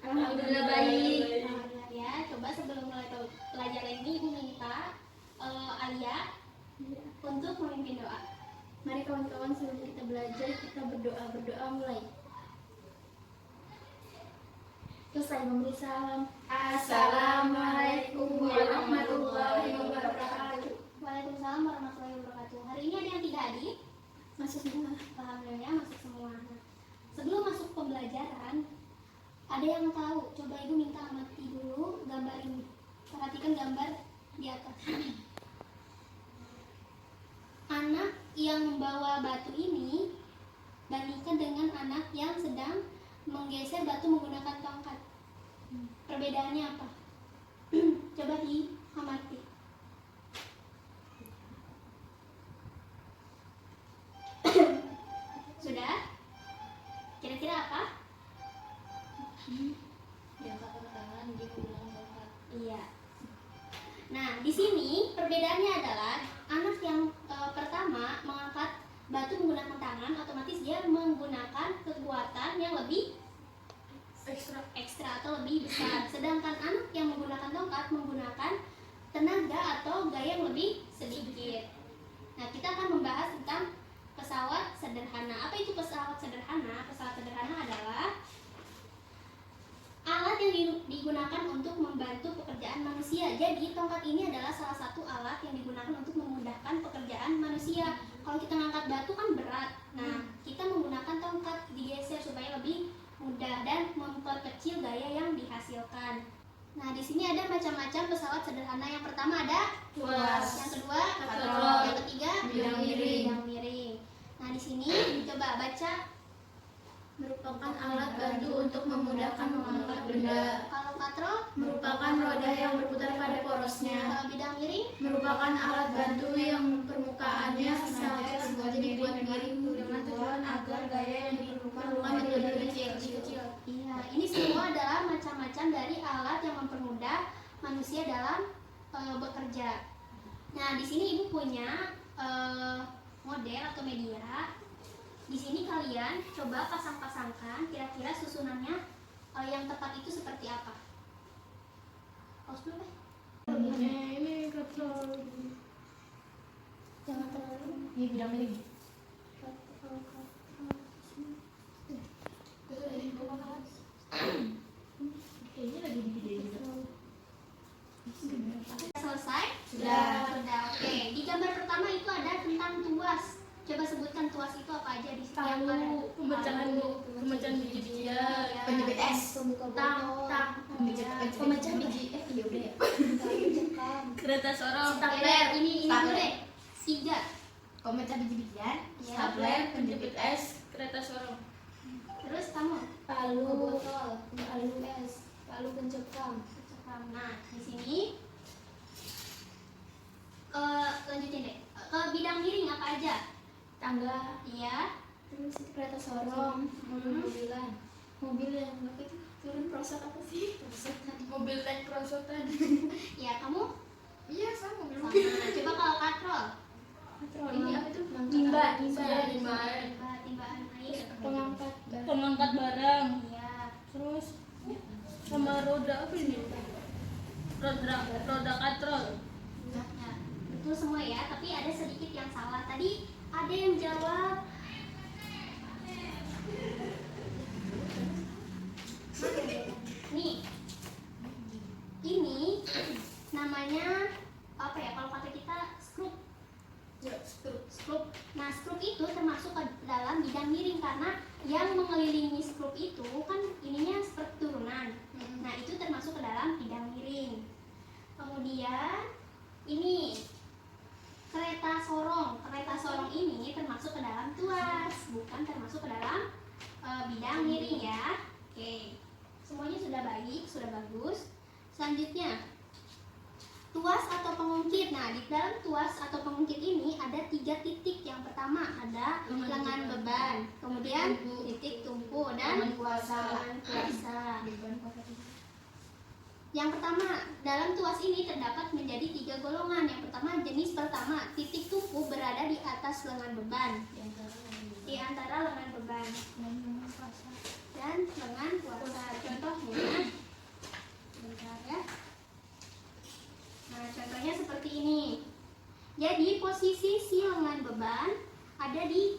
Alhamdulillah baik. Alhamdulillah ya. Coba sebelum mulai pelajaran ini Ibu minta Alia untuk memimpin doa. Mari kawan-kawan, sebelum kita belajar kita berdoa mulai. Selesai memberi salam. Assalamualaikum warahmatullahi wabarakatuh. Waalaikumsalam warahmatullahi wabarakatuh. Hari ini ada yang tidak hadir? Masuk semua. Alhamdulillah masuk semua. Nah, sebelum masuk pembelajaran, ada yang tahu? Coba Ibu minta amati dulu gambar ini. Perhatikan gambar di atas. Anak yang membawa batu ini bandingkan dengan anak yang sedang menggeser batu menggunakan tongkat. Perbedaannya apa? Coba diamati. Sudah? Kira-kira apa? Diangkat ke tangan, digunakan tongkat. Iya. Nah, di sini perbedaannya adalah anak yang pertama mengangkat batu menggunakan tangan, otomatis dia menggunakan kekuatan yang lebih ekstra atau lebih besar. Sedangkan anak yang menggunakan tongkat menggunakan tenaga atau gaya yang lebih sedikit. Nah, kita akan membahas tentang pesawat sederhana. Apa itu pesawat sederhana? Pesawat sederhana adalah alat yang digunakan untuk membantu pekerjaan manusia. Jadi tongkat ini adalah salah satu alat yang digunakan untuk memudahkan pekerjaan manusia. Kalau kita ngangkat batu kan berat. Nah, kita menggunakan tongkat digeser supaya lebih mudah dan memperkecil gaya yang dihasilkan. Nah, di sini ada macam-macam pesawat sederhana. Yang pertama ada tuas. Yang kedua Katrol. Yang ketiga Bidang miring. bidang miring. Nah, di sini coba baca. Merupakan alat bantu untuk memudahkan mengangkat benda. Kalau katrol, Merupakan roda yang berputar pada porosnya. kalau bidang miring, Merupakan alat bantu yang permukaannya sengaja dibuat miring dengan tujuan agar gaya yang diperlukan menjadi kecil. iya, ini semua adalah macam-macam dari alat yang mempermudah manusia dalam bekerja. Nah, di sini Ibu punya model atau media. Di sini kalian coba pasang-pasangkan kira-kira susunannya yang tepat itu seperti apa. Pause dulu deh. Ini katrol. Jangan terlalu. Ini bidang miring. Kayaknya lagi digedein gitu. Selesai? Sudah. Oke. Di gambar pertama itu ada tentang tuas. Coba sebutkan tuas itu apa aja di sini. Palu, pemecahan biji-bijian, penjepit es, tang, pemecah biji, iya udah ya. Kereta sorong, Ini dulu deh. 3. Pemecah biji-bijian, Ya. stapler, penjepit es, kereta sorong. Terus kamu? Palu, Botol, palu, es, palu pencekam. Nah, di sini lanjutin deh. Ke bidang miring apa aja? Tangga, Iya. terus kereta sorong, mobil-mobilan, mobil yang apa itu turun prosot apa sih? Mobil tank prosotan. Ya, kamu? iya sama mobil. Sama. Coba kalau katrol. Ini apa itu? Timba. Timbaan air. Pengangkat barang. Iya. Terus sama roda apa ini? Roda katrol. Nah, betul semua ya, tapi ada sedikit yang salah. Tadi ada yang jawab nih, ini namanya apa ya, kalau kata kita skrup. Nah, skrup itu termasuk ke dalam bidang miring karena yang mengelilingi skrup itu kan ininya seperti turunan. Nah, itu termasuk ke dalam bidang miring. Kemudian ini kereta sorong. Kereta sorong ini termasuk ke dalam tuas, bukan termasuk ke dalam bidang miring ya. Oke. Semuanya sudah baik, sudah bagus. Selanjutnya, tuas atau pengungkit. Nah, di dalam tuas atau pengungkit ini ada 3 titik. Yang pertama ada lengan beban, kemudian titik tumpu dan Lengan kuasa. lengan kuasa. Yang pertama, dalam tuas ini terdapat menjadi 3 golongan. Yang pertama, jenis pertama, titik tumpu berada di atas lengan beban, di antara lengan beban dan lengan kuasa. Contohnya Jadi posisi si lengan beban ada di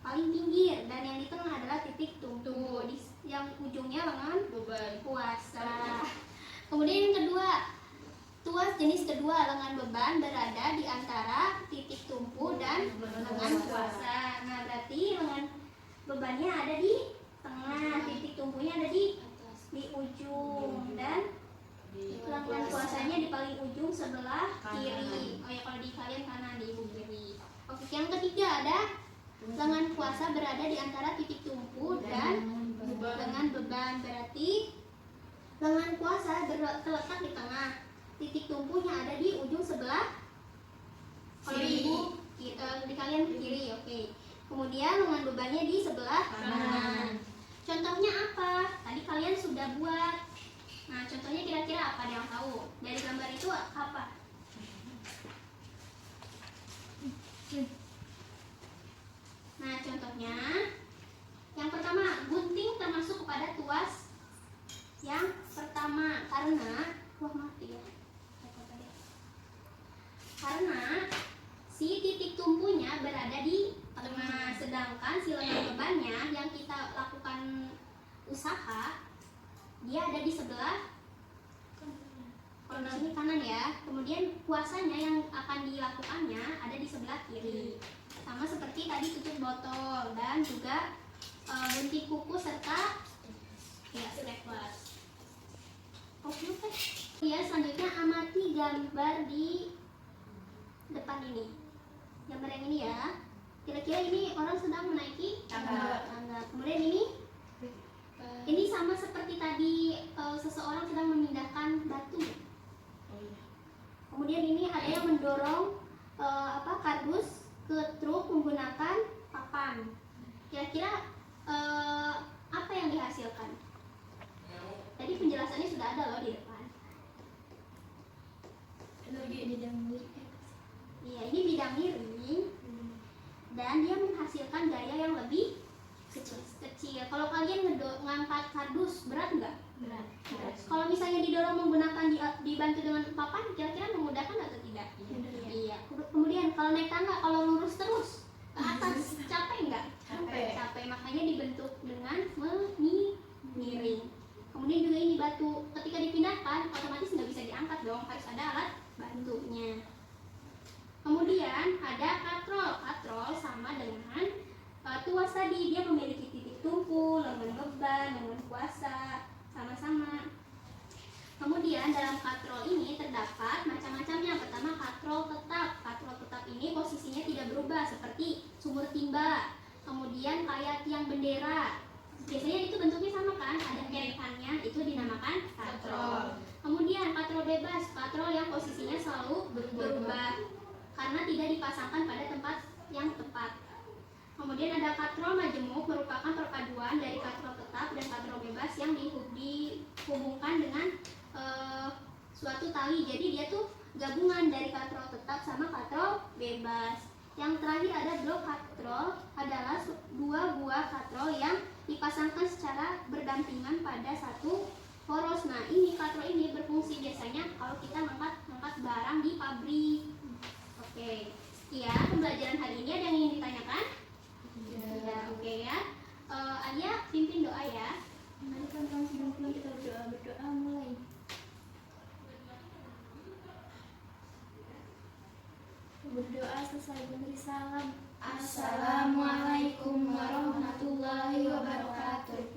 paling pinggir dan yang di tengah adalah titik tumpu. Yang ujungnya lengan Beban. puasa. Kemudian yang kedua, tuas jenis kedua lengan beban berada di antara titik tumpu dan lengan puasa. Nah, berarti lengan bebannya ada di tengah, titik tumpunya ada di ujung, dan lengan puasanya di paling ujung sebelah kiri. Oh ya, kalau di kalian kanan, di ibu kiri. Oke, yang ketiga ada lengan puasa berada di antara titik tumpu dan lengan beban. Berarti lengan puasa terletak di tengah, titik tumpunya ada di ujung sebelah kalau Kiri. ibu di kalian kiri. Oke. Kemudian lengan bebannya di sebelah kanan. Contohnya apa? Tadi kalian sudah buat. Nah, contohnya kira-kira apa, ada yang tahu? Dari gambar itu apa? Nah, contohnya yang pertama, gunting termasuk kepada tuas yang pertama karena mati ya. Karena si titik tumpunya berada di tengah, sedangkan si lengan bebannya yang kita lakukan usaha dia ada di sebelah sini kanan ya. Kemudian puasanya yang akan dilakukannya ada di sebelah kiri. Sama seperti tadi tutup botol dan juga gunting kuku serta ya stapler. Oke. Ya, selanjutnya amati gambar di depan ini. Gambar yang ini ya. Kira-kira ini orang sedang menaiki Tangga. Kemudian ini sama seperti tadi seseorang sedang memindahkan batu. Kemudian ini ada yang mendorong kardus ke truk menggunakan papan. Kira-kira apa yang dihasilkan? Tadi penjelasannya sudah ada loh di depan. Energi bidang miring. Iya, ini bidang miring dan dia menghasilkan gaya yang lebih kecil. Kalau kalian ngangkat kardus berat nggak? Berat. Kalau misalnya didorong menggunakan dibantu dengan papan, kira-kira memudahkan atau tidak? Iya. Kemudian kalau naik tangga, kalau lurus terus ke atas, capek nggak? Capek. Makanya dibentuk dengan miring. Kemudian juga ini batu, ketika dipindahkan, otomatis nggak bisa diangkat dong, harus ada alat bantunya. Kemudian ada katrol. Katrol sama dengan tuas tadi, dia memiliki titik tumpu, lengan beban, lengan puasa, sama-sama. Kemudian dalam katrol ini terdapat macam-macamnya. Pertama, katrol tetap. Katrol tetap ini posisinya tidak berubah seperti sumur timba. Kemudian kayak tiang bendera. Biasanya itu bentuknya sama kan? Ada kerekannya, itu dinamakan katrol. Kemudian katrol bebas. Katrol yang posisinya selalu berubah karena tidak dipasangkan pada tempat yang tepat. Kemudian ada katrol majemuk, merupakan perpaduan dari katrol tetap dan katrol bebas yang dihubungkan dengan suatu tali. Jadi dia tuh gabungan dari katrol tetap sama katrol bebas. Yang terakhir ada blok katrol, adalah dua buah katrol yang dipasangkan secara berdampingan pada satu poros. Nah, ini katrol ini berfungsi biasanya kalau kita mengangkat barang di pabrik. Oke, sekian pembelajaran hari ini. Ada yang ingin ditanyakan? Ya, oke ya. Alia, pimpin doa ya. Mari teman-teman sebelum kita berdoa mulai. Berdoa selesai memberi salam. Assalamualaikum warahmatullahi wabarakatuh.